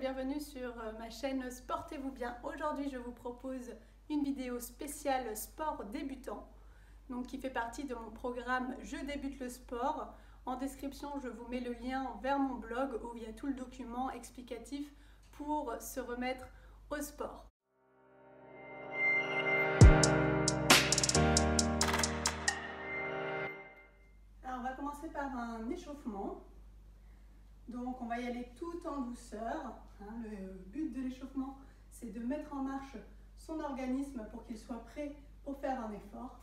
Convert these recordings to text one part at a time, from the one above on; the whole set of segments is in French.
bienvenue sur ma chaîne Sportez-vous bien. Aujourd'hui, je vous propose une vidéo spéciale sport débutant, donc qui fait partie de mon programme Je débute le sport. En description, je vous mets le lien vers mon blog où il y a tout le document explicatif pour se remettre au sport. Alors, on va commencer par un échauffement. Donc on va y aller tout en douceur. Le but de l'échauffement, c'est de mettre en marche son organisme pour qu'il soit prêt pour faire un effort.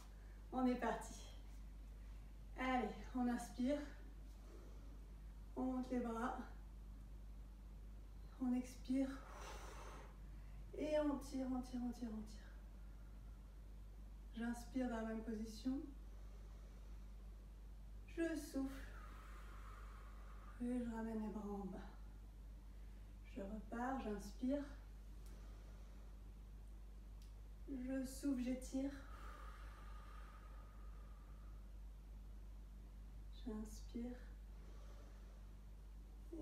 On est parti. Allez, on inspire. On monte les bras. On expire. Et on tire, on tire, on tire, on tire. J'inspire dans la même position. Je souffle. Et je ramène les bras en bas. Je repars, j'inspire. Je souffle, j'étire. J'inspire.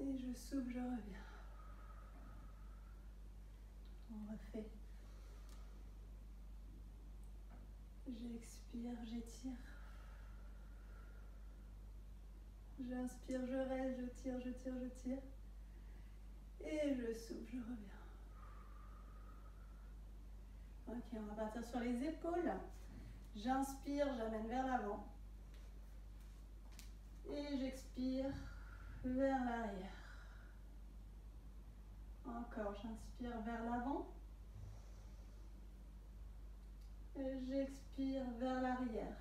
Et je souffle, je reviens. On refait. J'expire, j'étire. J'inspire, je reste, je tire, je tire, je tire. Et je souffle, je reviens. Ok, on va partir sur les épaules. J'inspire, j'amène vers l'avant. Et j'expire vers l'arrière. Encore, j'inspire vers l'avant. Et j'expire vers l'arrière.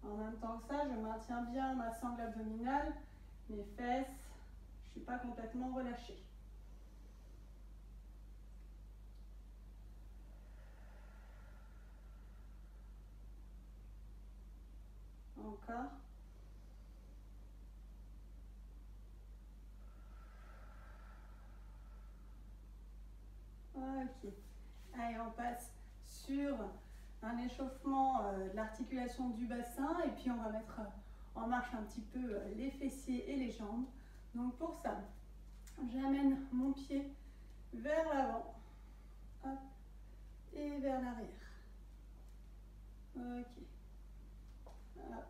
En même temps que ça, je maintiens bien ma sangle abdominale, mes fesses. Je ne suis pas complètement relâchée. Encore. Ok. Allez, on passe sur un échauffement de l'articulation du bassin et puis on va mettre en marche un petit peu les fessiers et les jambes. Donc pour ça, j'amène mon pied vers l'avant et vers l'arrière. Ok. Hop.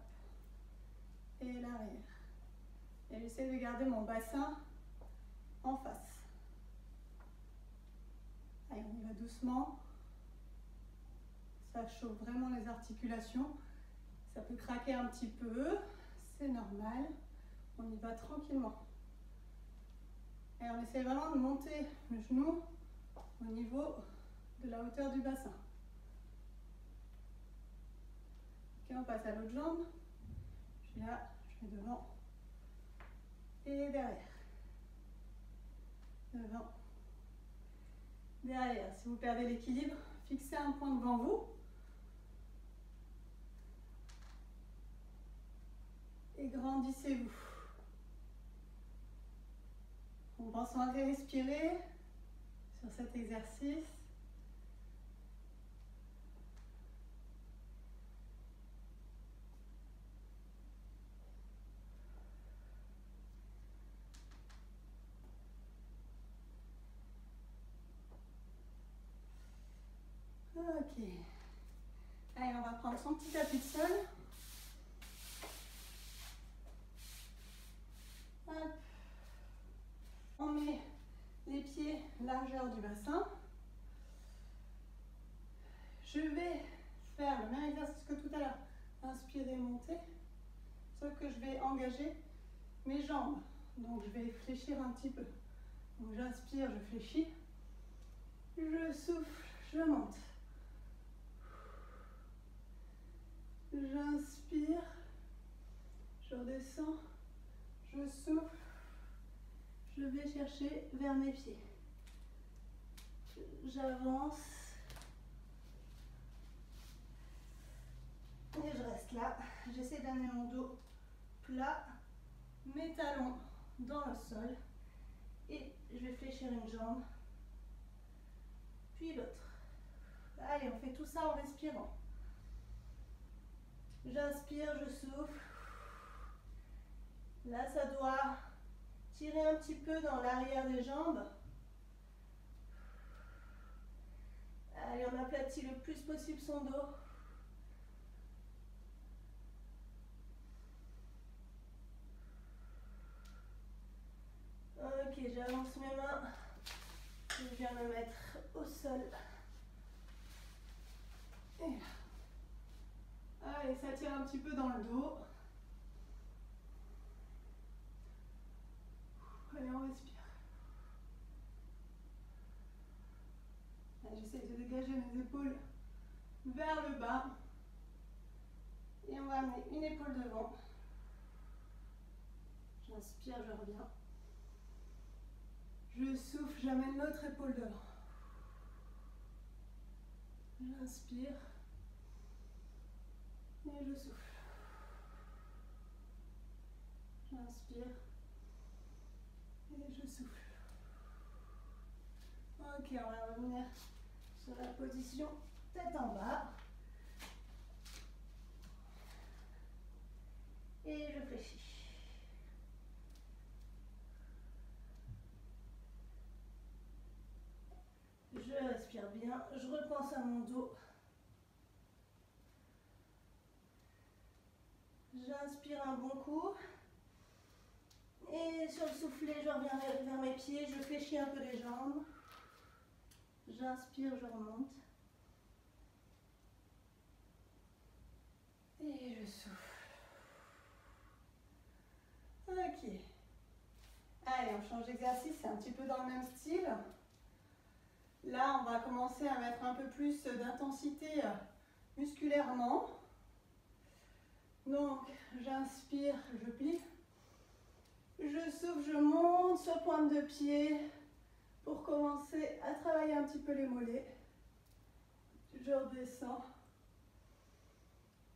Et l'arrière. Et j'essaie de garder mon bassin en face. Allez, on y va doucement. Ça chauffe vraiment les articulations. Ça peut craquer un petit peu, c'est normal. On y va tranquillement. Et on essaie vraiment de monter le genou au niveau de la hauteur du bassin. Ok, on passe à l'autre jambe. Je suis là, je vais devant et derrière. Devant, derrière. Si vous perdez l'équilibre, fixez un point devant vous. Et grandissez-vous. On pense à respirer sur cet exercice. Ok. Allez, on va prendre son petit tapis de sol. Hop. On met les pieds largeur du bassin. Je vais faire le même exercice que tout à l'heure. Inspirer, monter. Sauf que je vais engager mes jambes. Donc je vais fléchir un petit peu. Donc j'inspire, je fléchis. Je souffle, je monte. J'inspire, je redescends, je souffle, je vais chercher vers mes pieds. J'avance et je reste là. J'essaie d'amener mon dos plat, mes talons dans le sol et je vais fléchir une jambe, puis l'autre. Allez, on fait tout ça en respirant. J'inspire, je souffle. Là, ça doit tirer un petit peu dans l'arrière des jambes. Allez, on aplatit le plus possible son dos. Ok, j'avance mes mains. Je viens me mettre au sol. Et là. Allez, ça tire un petit peu dans le dos. Allez, on respire. J'essaie de dégager mes épaules vers le bas. Et on va amener une épaule devant. J'inspire, je reviens. Je souffle, j'amène l'autre épaule devant. J'inspire. Et je souffle. J'inspire. Et je souffle. Ok, on va revenir sur la position tête en bas. Et je fléchis. Je respire bien, je repense à mon dos. J'inspire un bon coup. Et sur le soufflet, je reviens vers mes pieds, je fléchis un peu les jambes. J'inspire, je remonte. Et je souffle. Ok. Allez, on change d'exercice, c'est un petit peu dans le même style. Là, on va commencer à mettre un peu plus d'intensité musculairement. Donc, j'inspire, je plie. Je souffle, je monte sur pointe de pied pour commencer à travailler un petit peu les mollets. Je redescends.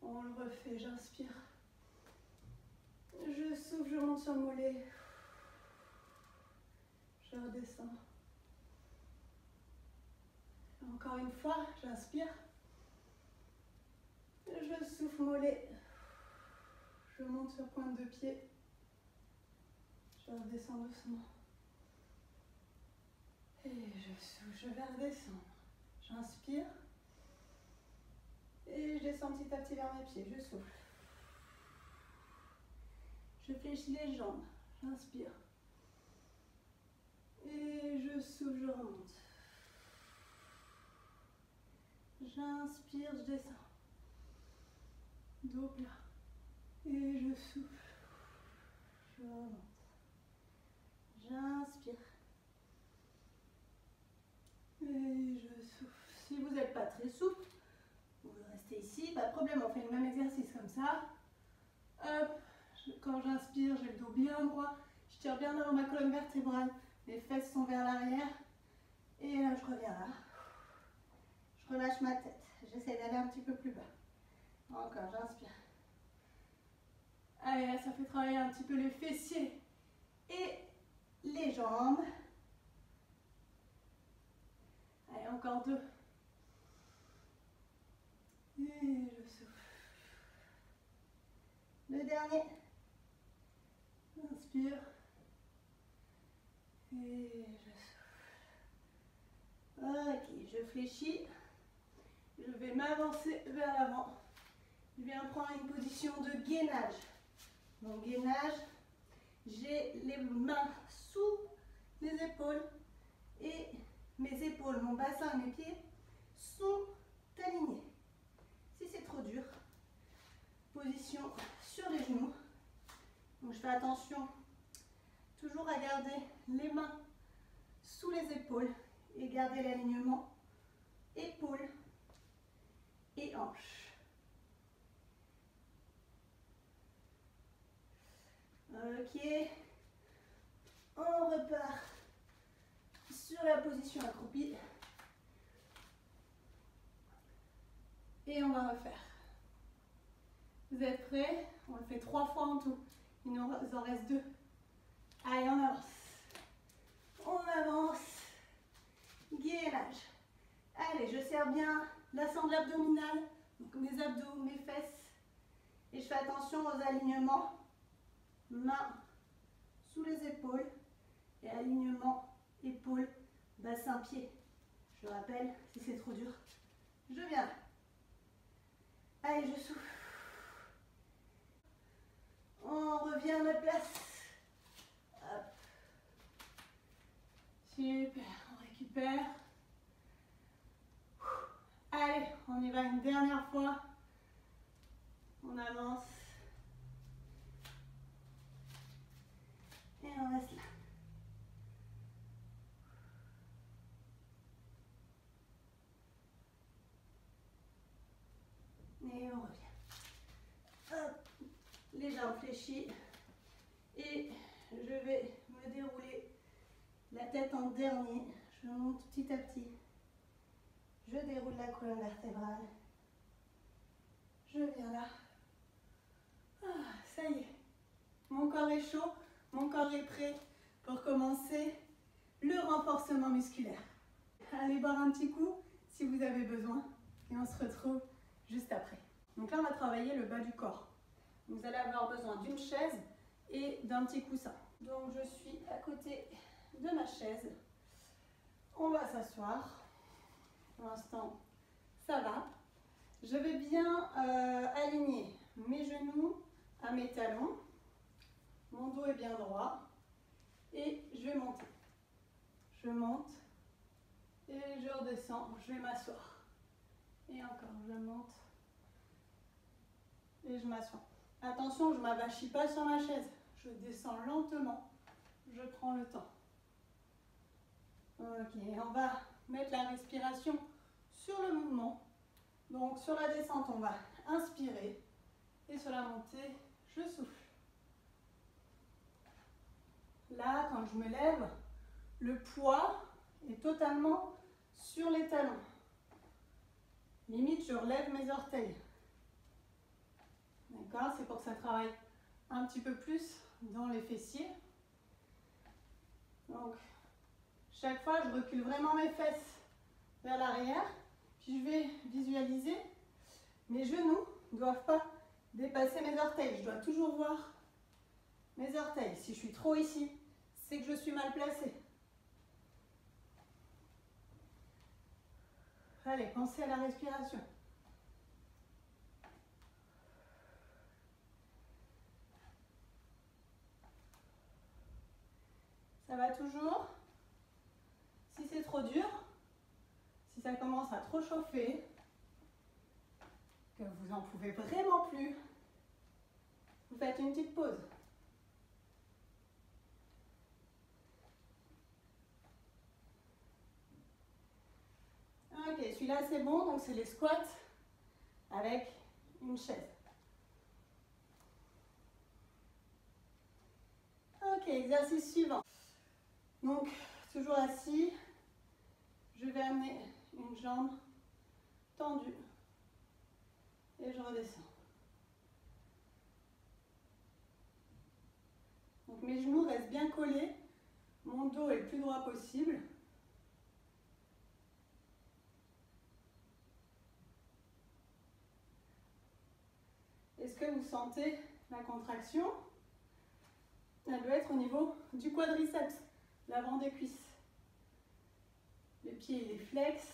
On le refait, j'inspire. Je souffle, je monte sur le mollet. Je redescends. Encore une fois, j'inspire. Je souffle, mollet. Je monte sur pointe de pied. Je redescends doucement. Et je souffle, je vais redescendre. J'inspire. Et je descends petit à petit vers mes pieds. Je souffle. Je fléchis les jambes. J'inspire. Et je souffle, je remonte. J'inspire, je descends. Dos plat. Et je souffle. Je remonte. J'inspire. Et je souffle. Si vous n'êtes pas très souple, vous restez ici, pas de problème, on fait le même exercice comme ça. Hop, quand j'inspire, j'ai le dos bien droit. Je tire bien dans ma colonne vertébrale. Les fesses sont vers l'arrière. Et là, je reviens là. Je relâche ma tête. J'essaie d'aller un petit peu plus bas. Encore, j'inspire. Allez, là, ça fait travailler un petit peu les fessiers et les jambes. Allez, encore deux. Et je souffle. Le dernier. Inspire. Et je souffle. Ok, je fléchis. Je vais m'avancer vers l'avant. Je viens prendre une position de gainage. Donc gainage, j'ai les mains sous les épaules et mes épaules, mon bassin et mes pieds sont alignés. Si c'est trop dur, position sur les genoux. Donc je fais attention toujours à garder les mains sous les épaules et garder l'alignement épaules et hanches. Ok, on repart sur la position accroupie et on va refaire. Vous êtes prêts? On le fait 3 fois en tout. Il nous en reste 2. Allez, on avance. On avance. Gainage. Allez, je serre bien la sangle abdominale, donc mes abdos, mes fesses. Et je fais attention aux alignements. Mains sous les épaules alignement, épaules, bassin, pied. Je le rappelle, si c'est trop dur, je viens. Allez, je souffle. On revient à notre place. Hop. Super, on récupère. Allez, on y va une dernière fois. On avance. Et on reste là. Et on revient. Hop, les jambes fléchies. Et je vais me dérouler la tête en dernier. Je monte petit à petit. Je déroule la colonne vertébrale. Je viens là. Ah, ça y est. Mon corps est chaud. Mon corps est prêt pour commencer le renforcement musculaire. Allez boire un petit coup si vous avez besoin. Et on se retrouve juste après. Donc là, on va travailler le bas du corps. Vous allez avoir besoin d'une chaise et d'un petit coussin. Donc je suis à côté de ma chaise. On va s'asseoir. Pour l'instant, ça va. Je vais bien aligner mes genoux à mes talons. Mon dos est bien droit. Et je vais monter. Je monte et je redescends. Je vais m'asseoir. Et encore, je monte et je m'assois. Attention, je ne m'avachis pas sur ma chaise. Je descends lentement. Je prends le temps. Ok, on va mettre la respiration sur le mouvement. Donc sur la descente, on va inspirer. Et sur la montée, je souffle. Là, quand je me lève, le poids est totalement sur les talons. Limite, je relève mes orteils. D'accord? C'est pour que ça travaille un petit peu plus dans les fessiers. Donc, chaque fois, je recule vraiment mes fesses vers l'arrière. Puis je vais visualiser. Mes genoux ne doivent pas dépasser mes orteils. Je dois toujours voir mes orteils. Si je suis trop ici, c'est que je suis mal placée. Allez, pensez à la respiration. Ça va toujours. Si c'est trop dur, si ça commence à trop chauffer, que vous n'en pouvez vraiment plus, vous faites une petite pause. Ok, celui-là c'est bon, donc c'est les squats avec une chaise. Ok, exercice suivant. Donc, toujours assis, je vais amener une jambe tendue et je redescends. Donc mes genoux restent bien collés, mon dos est le plus droit possible. Est-ce que vous sentez la contraction? Elle doit être au niveau du quadriceps, l'avant des cuisses. Le pied il est flex.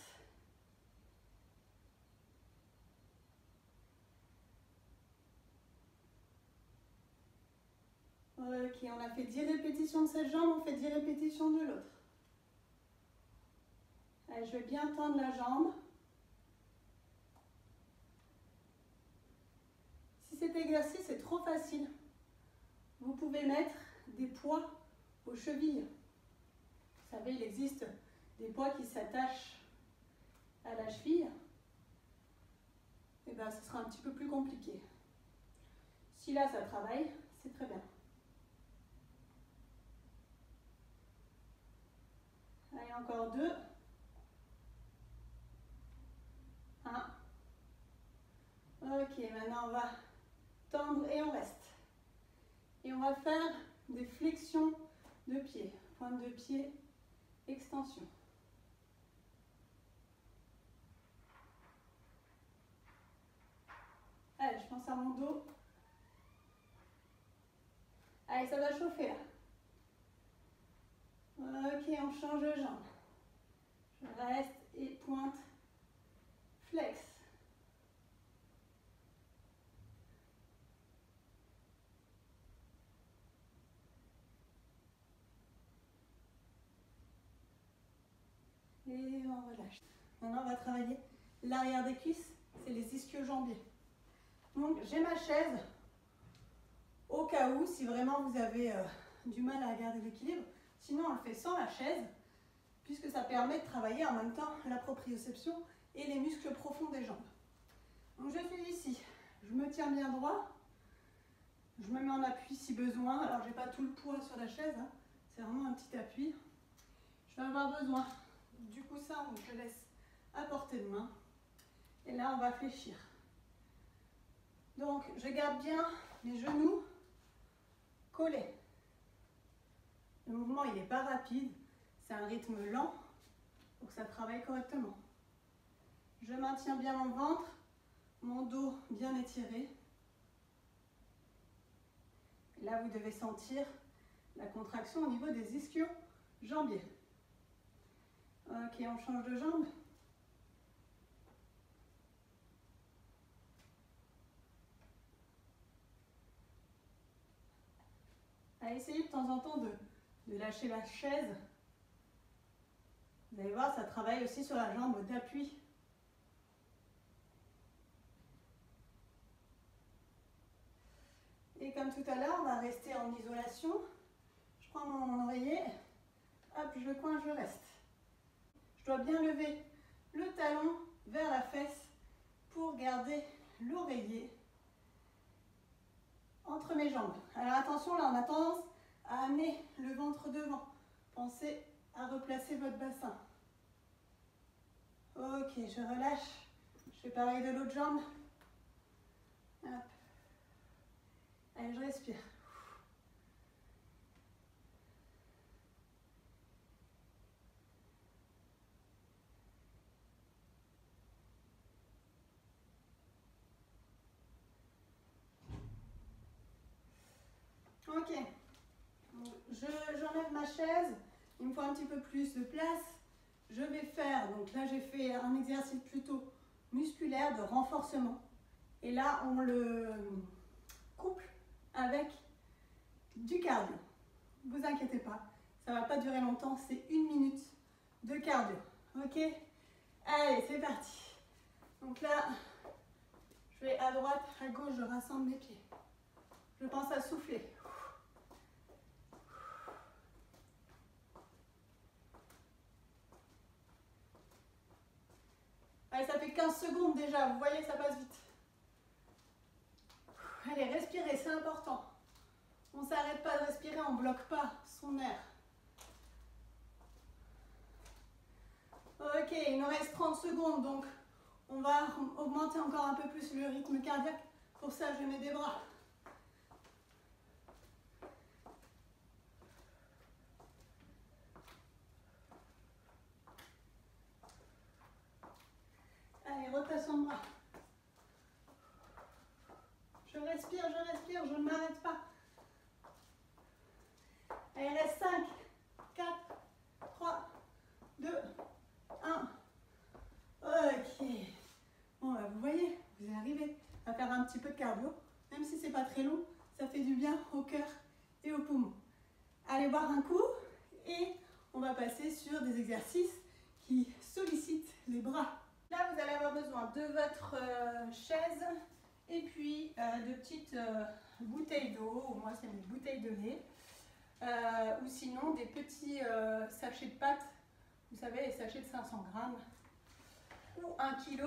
Ok, on a fait 10 répétitions de cette jambe, on fait 10 répétitions de l'autre. Allez, je vais bien tendre la jambe. Si cet exercice est trop facile, vous pouvez mettre des poids aux chevilles. Vous savez, il existe des poids qui s'attachent à la cheville. Et bien, ce sera un petit peu plus compliqué. Si là, ça travaille, c'est très bien. Allez, encore 2. 1. Ok, maintenant on va tendre et on reste. Et on va faire des flexions de pied. Pointe de pied, extension. Allez, je pense à mon dos. Allez, ça va chauffer là. Ok, on change de jambe. Je reste et pointe, flex. Et on relâche. Maintenant, on va travailler l'arrière des cuisses, c'est les ischio-jambiers. Donc, j'ai ma chaise au cas où, si vraiment vous avez du mal à garder l'équilibre. Sinon, on le fait sans la chaise, puisque ça permet de travailler en même temps la proprioception et les muscles profonds des jambes. Donc, je suis ici. Je me tiens bien droit. Je me mets en appui si besoin. Alors, je n'ai pas tout le poids sur la chaise. Hein. C'est vraiment un petit appui. Je vais avoir besoin du coussin, donc je laisse à portée de main. Et là, on va fléchir. Donc, je garde bien les genoux collés. Le mouvement, il n'est pas rapide. C'est un rythme lent pour que ça travaille correctement. Je maintiens bien mon ventre, mon dos bien étiré. Et là, vous devez sentir la contraction au niveau des ischio-jambiers. Ok, on change de jambe. Essayez de temps en temps de lâcher la chaise. Vous allez voir, ça travaille aussi sur la jambe d'appui. Et comme tout à l'heure, on va rester en isolation. Je prends mon oreiller, hop, je coince, je reste. Je dois bien lever le talon vers la fesse pour garder l'oreiller entre mes jambes. Alors attention, là on a tendance à amener le ventre devant. Pensez à replacer votre bassin. Ok, je relâche. Je fais pareil de l'autre jambe. Hop. Allez, je respire. Ok. J'enlève ma chaise. Il me faut un petit peu plus de place. Je vais faire, donc là j'ai fait un exercice plutôt musculaire de renforcement. Et là on le couple avec du cardio. Ne vous inquiétez pas, ça ne va pas durer longtemps, c'est 1 minute de cardio. Ok? Allez, c'est parti. Donc là, je vais à droite, à gauche, je rassemble mes pieds. Je pense à souffler. Allez, ça fait 15 secondes déjà, vous voyez que ça passe vite. Allez, respirez, c'est important. On ne s'arrête pas de respirer, on ne bloque pas son air. Ok, il nous reste 30 secondes, donc on va augmenter encore un peu plus le rythme cardiaque. Pour ça, je mets des bras. Allez, rotation de bras. Je respire, je ne m'arrête pas. Allez, il reste 5, 4, 3, 2, 1. Ok. Bon, bah, vous voyez, vous arrivez à faire un petit peu de cardio. Même si c'est pas très long, ça fait du bien au cœur et aux poumons. Allez boire un coup et on va passer sur des exercices qui sollicitent les bras. Là, vous allez avoir besoin de votre chaise et puis de petites bouteilles d'eau, moi c'est mes bouteilles de lait, ou sinon des petits sachets de pâtes, vous savez, les sachets de 500 grammes ou 1 kg,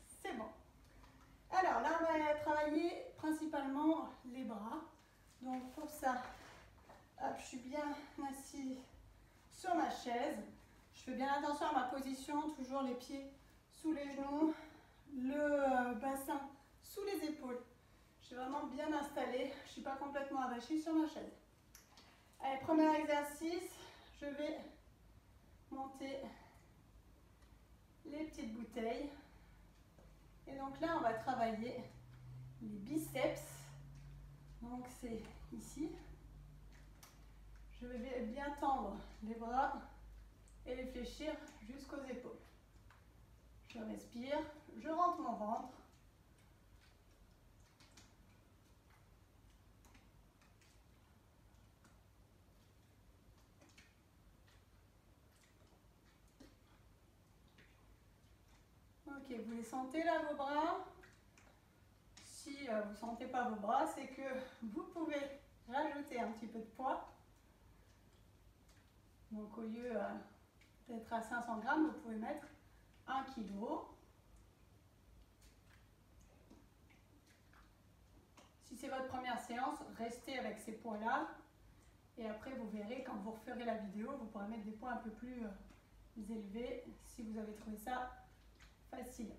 c'est bon. Alors là, on va travailler principalement les bras. Donc pour ça, hop, je suis bien assise sur ma chaise. Je fais bien attention à ma position, toujours les pieds sous les genoux, le bassin sous les épaules. Je suis vraiment bien installée, je ne suis pas complètement avachie sur ma chaise. Allez, premier exercice, je vais monter les petites bouteilles. Et donc là, on va travailler les biceps. Donc c'est ici. Je vais bien tendre les bras et les fléchir jusqu'aux épaules. Je respire, je rentre mon ventre. Ok, vous les sentez là vos bras? Si vous ne sentez pas vos bras, c'est que vous pouvez rajouter un petit peu de poids. Donc au lieu d'être à 500 grammes, vous pouvez mettre 1 kg. Si c'est votre première séance, restez avec ces poids-là. Et après, vous verrez, quand vous referez la vidéo, vous pourrez mettre des poids un peu plus élevés si vous avez trouvé ça facile.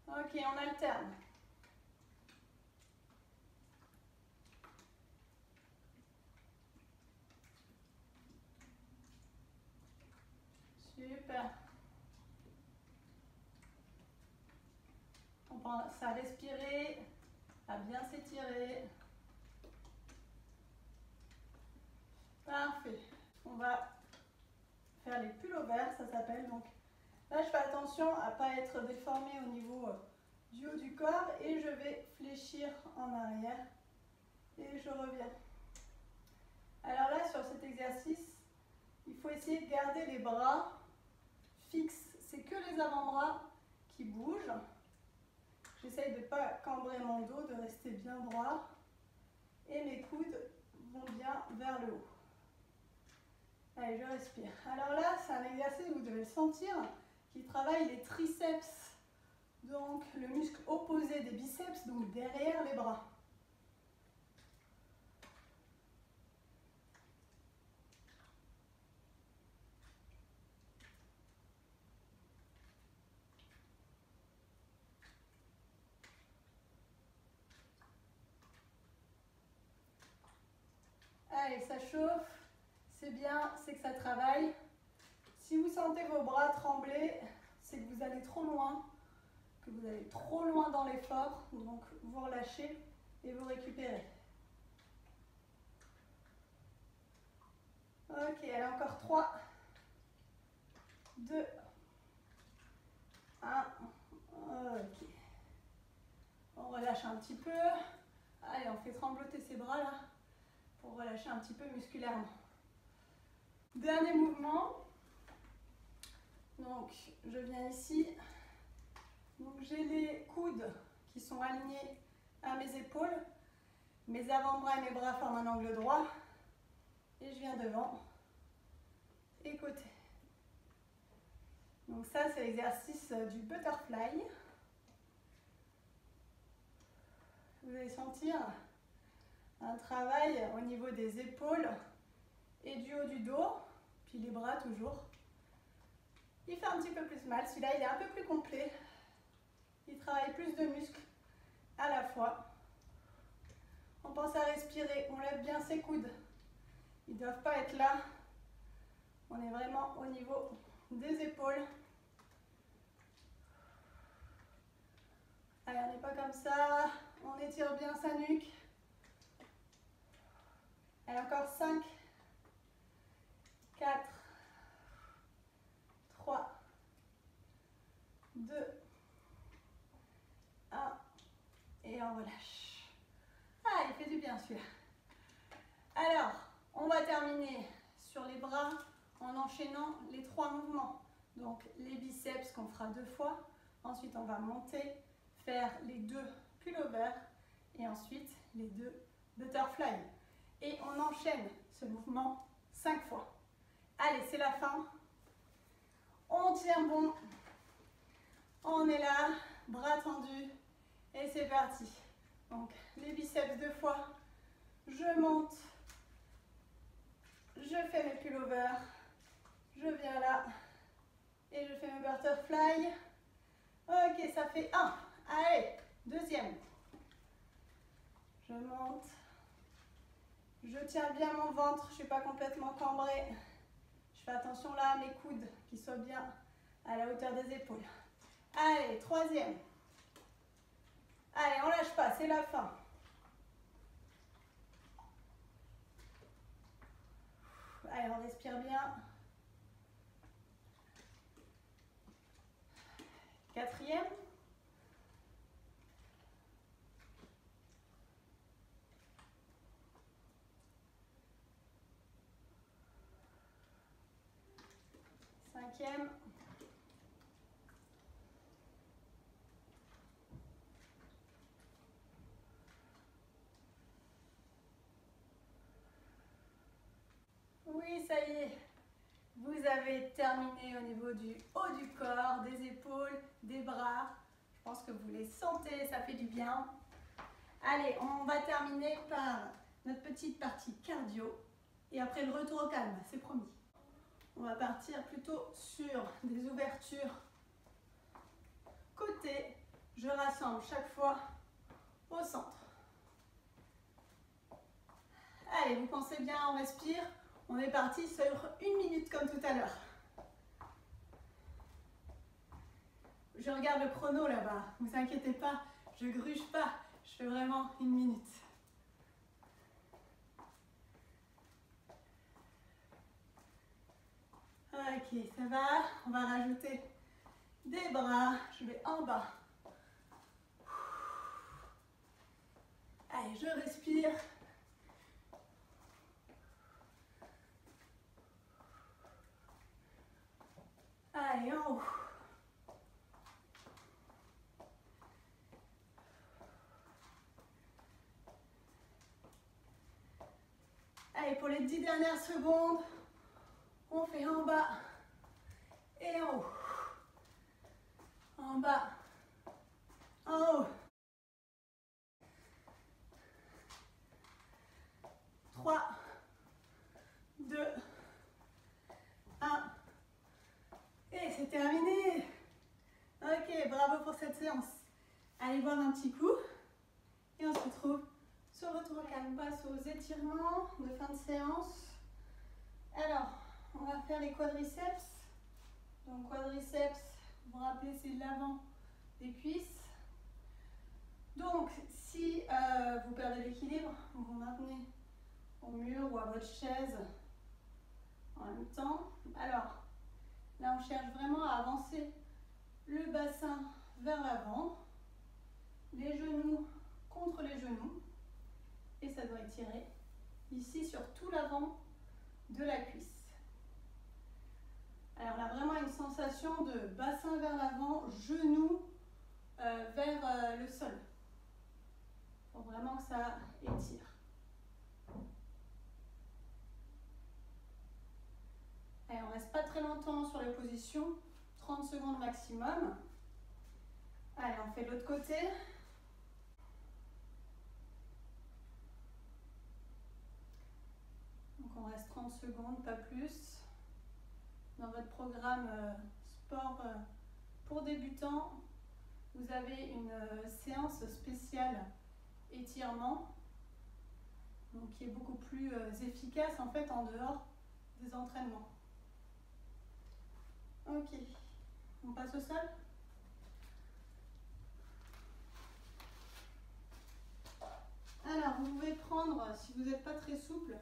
Ok, on alterne. Super. On pense à respirer, à bien s'étirer. Parfait. On va faire les pullovers, ça s'appelle. Donc là, je fais attention à ne pas être déformée au niveau du haut du corps et je vais fléchir en arrière et je reviens. Alors là, sur cet exercice, il faut essayer de garder les bras fixes. C'est que les avant-bras qui bougent. J'essaye de ne pas cambrer mon dos, de rester bien droit. Et mes coudes vont bien vers le haut. Allez, je respire. Alors là, c'est un exercice, vous devez le sentir, qui travaille les triceps. Donc, le muscle opposé des biceps, donc derrière les bras. Allez, ça chauffe. C'est bien, c'est que ça travaille. Si vous sentez vos bras trembler, c'est que vous allez trop loin, que vous allez trop loin dans l'effort. Donc, vous relâchez et vous récupérez. Ok, allez, encore 3, 2, 1. Ok. On relâche un petit peu. Allez, on fait trembloter ces bras là pour relâcher un petit peu musculairement. Dernier mouvement. Donc, je viens ici. Donc, j'ai les coudes qui sont alignés à mes épaules. Mes avant-bras et mes bras forment un angle droit. Et je viens devant et côté. Donc ça, c'est l'exercice du butterfly. Vous allez sentir un travail au niveau des épaules et du haut du dos, puis les bras toujours. Il fait un petit peu plus mal, celui-là il est un peu plus complet. Il travaille plus de muscles à la fois. On pense à respirer, on lève bien ses coudes. Ils ne doivent pas être là. On est vraiment au niveau des épaules. Allez, on n'est pas comme ça. On étire bien sa nuque. Allez, encore 5, 4, 3, 2, 1. Et on relâche. Ah, il fait du bien celui-là. Alors, on va terminer sur les bras en enchaînant les 3 mouvements. Donc, les biceps qu'on fera 2 fois. Ensuite, on va monter, faire les 2 pullovers et ensuite les 2 butterfly. Et on enchaîne ce mouvement 5 fois. Allez, c'est la fin. On tient bon. On est là, bras tendus. Et c'est parti. Donc, les biceps 2 fois. Je monte. Je fais mes pullovers. Je viens là. Et je fais mes butterfly. Ok, ça fait 1. Allez, deuxième. Je monte. Je tiens bien mon ventre, je ne suis pas complètement cambrée. Je fais attention là à mes coudes qui soient bien à la hauteur des épaules. Allez, troisième. Allez, on lâche pas, c'est la fin. Allez, on respire bien. Quatrième. Cinquième. Oui, ça y est. Vous avez terminé au niveau du haut du corps, des épaules, des bras. Je pense que vous les sentez, ça fait du bien. Allez, on va terminer par notre petite partie cardio et après le retour au calme, c'est promis. On va partir plutôt sur des ouvertures côté. Je rassemble chaque fois au centre. Allez, vous pensez bien, on respire. On est parti sur 1 minute comme tout à l'heure. Je regarde le chrono là-bas, ne vous inquiétez pas, je gruge pas, je fais vraiment 1 minute. Ok, ça va, on va rajouter des bras, je vais en bas. Allez, je respire. Allez, en haut. Allez, pour les 10 dernières secondes, on fait en bas et en haut. En bas, en haut. 3, 2, 1. Et c'est terminé. Ok, bravo pour cette séance. Allez boire un petit coup et on se retrouve sur le retour au calme. On passe aux étirements de fin de séance. Alors, on va faire les quadriceps. Donc quadriceps, vous vous rappelez, c'est l'avant des cuisses. Donc, si vous perdez l'équilibre, vous vous maintenez au mur ou à votre chaise en même temps. Alors, là, on cherche vraiment à avancer le bassin vers l'avant, les genoux contre les genoux, et ça doit étirer ici sur tout l'avant de la cuisse. Alors, on a vraiment une sensation de bassin vers l'avant, genoux vers le sol. Il faut vraiment que ça étire. Allez, on ne reste pas très longtemps sur les positions, 30 secondes maximum. Allez, on fait de l'autre côté. Donc on reste 30 secondes, pas plus. Dans votre programme sport pour débutants, vous avez une séance spéciale étirement, donc qui est beaucoup plus efficace en fait en dehors des entraînements. Ok, on passe au sol. Alors, vous pouvez prendre, si vous n'êtes pas très souple,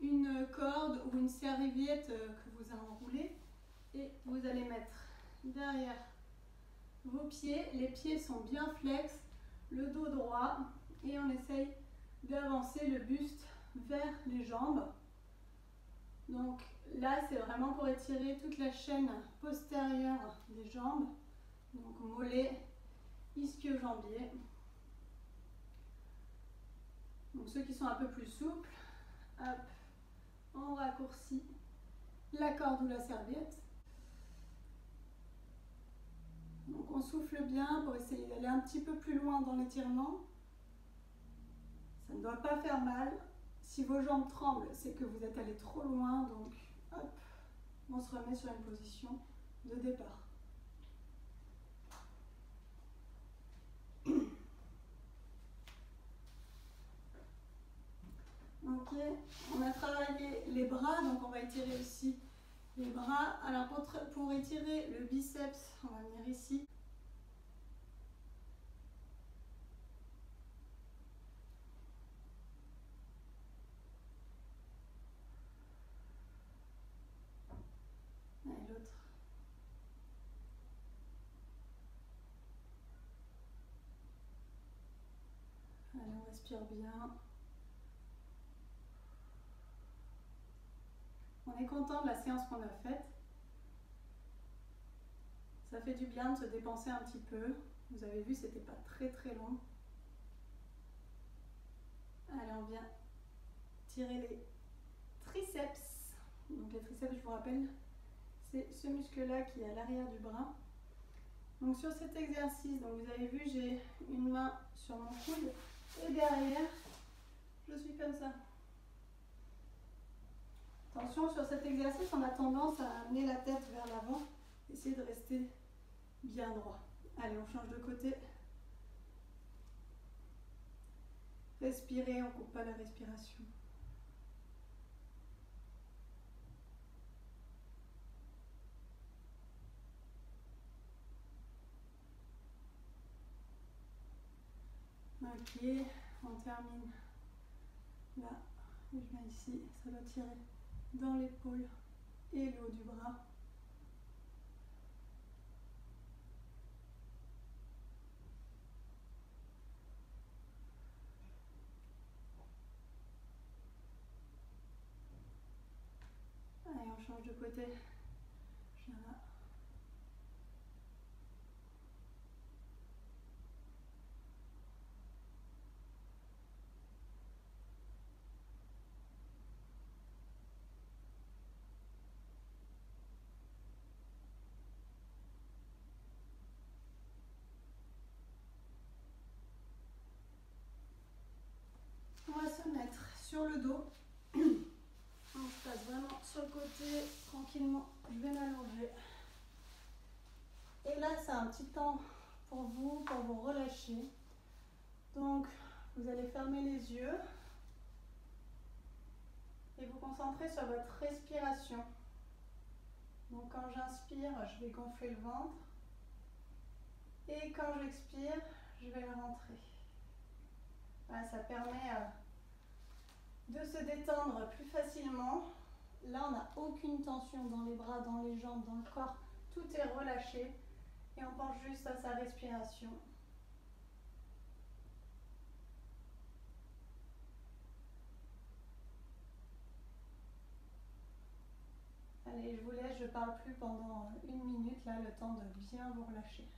une corde ou une serviette que vous enroulez et vous allez mettre derrière vos pieds. Les pieds sont bien flex, le dos droit et on essaye d'avancer le buste vers les jambes. Donc là, c'est vraiment pour étirer toute la chaîne postérieure des jambes. Donc mollet, ischio-jambier. Donc ceux qui sont un peu plus souples, hop, on raccourcit la corde ou la serviette. Donc on souffle bien pour essayer d'aller un petit peu plus loin dans l'étirement. Ça ne doit pas faire mal. Si vos jambes tremblent, c'est que vous êtes allé trop loin. Donc hop, on se remet sur une position de départ. Ok, on a travaillé les bras, donc on va étirer aussi les bras. Alors pour étirer le biceps, on va venir ici. respire bien. On est content de la séance qu'on a faite. Ça fait du bien de se dépenser un petit peu. Vous avez vu, c'était pas très très long. Allez, on vient tirer les triceps. Donc les triceps, je vous rappelle, c'est ce muscle-là qui est à l'arrière du bras. Donc sur cet exercice, donc vous avez vu, j'ai une main sur mon coude et derrière, je suis comme ça. Attention, sur cet exercice, on a tendance à amener la tête vers l'avant. Essayez de rester bien droit. Allez, on change de côté. Respirez, on ne coupe pas la respiration. Ok, on termine là. Je viens ici, ça doit tirer dans l'épaule et le haut du bras. Allez, on change de côté. Je viens là. On va se mettre sur le dos. On se passe vraiment sur le côté, tranquillement. Je vais m'allonger. Et là, c'est un petit temps pour vous relâcher. Donc, vous allez fermer les yeux et vous concentrer sur votre respiration. Donc, quand j'inspire, je vais gonfler le ventre. Et quand j'expire, je vais le rentrer. Voilà, ça permet de se détendre plus facilement. Là, on n'a aucune tension dans les bras, dans les jambes, dans le corps. Tout est relâché et on pense juste à sa respiration. Allez, je vous laisse, je ne parle plus pendant 1 minute, là, le temps de bien vous relâcher.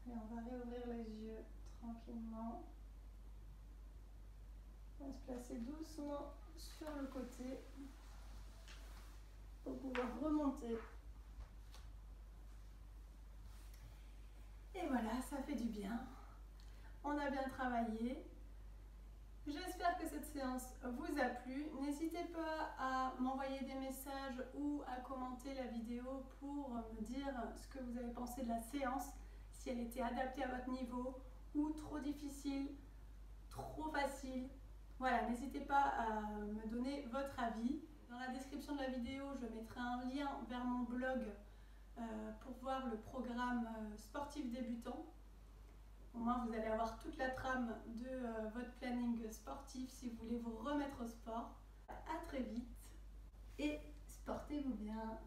Et on va réouvrir les yeux tranquillement. On va se placer doucement sur le côté pour pouvoir remonter. Et voilà, ça fait du bien. On a bien travaillé. J'espère que cette séance vous a plu. N'hésitez pas à m'envoyer des messages ou à commenter la vidéo pour me dire ce que vous avez pensé de la séance, si elle était adaptée à votre niveau ou trop difficile, trop facile. Voilà, n'hésitez pas à me donner votre avis. Dans la description de la vidéo, je mettrai un lien vers mon blog pour voir le programme sportif débutant. Au moins, vous allez avoir toute la trame de votre planning sportif si vous voulez vous remettre au sport. À très vite et sportez-vous bien.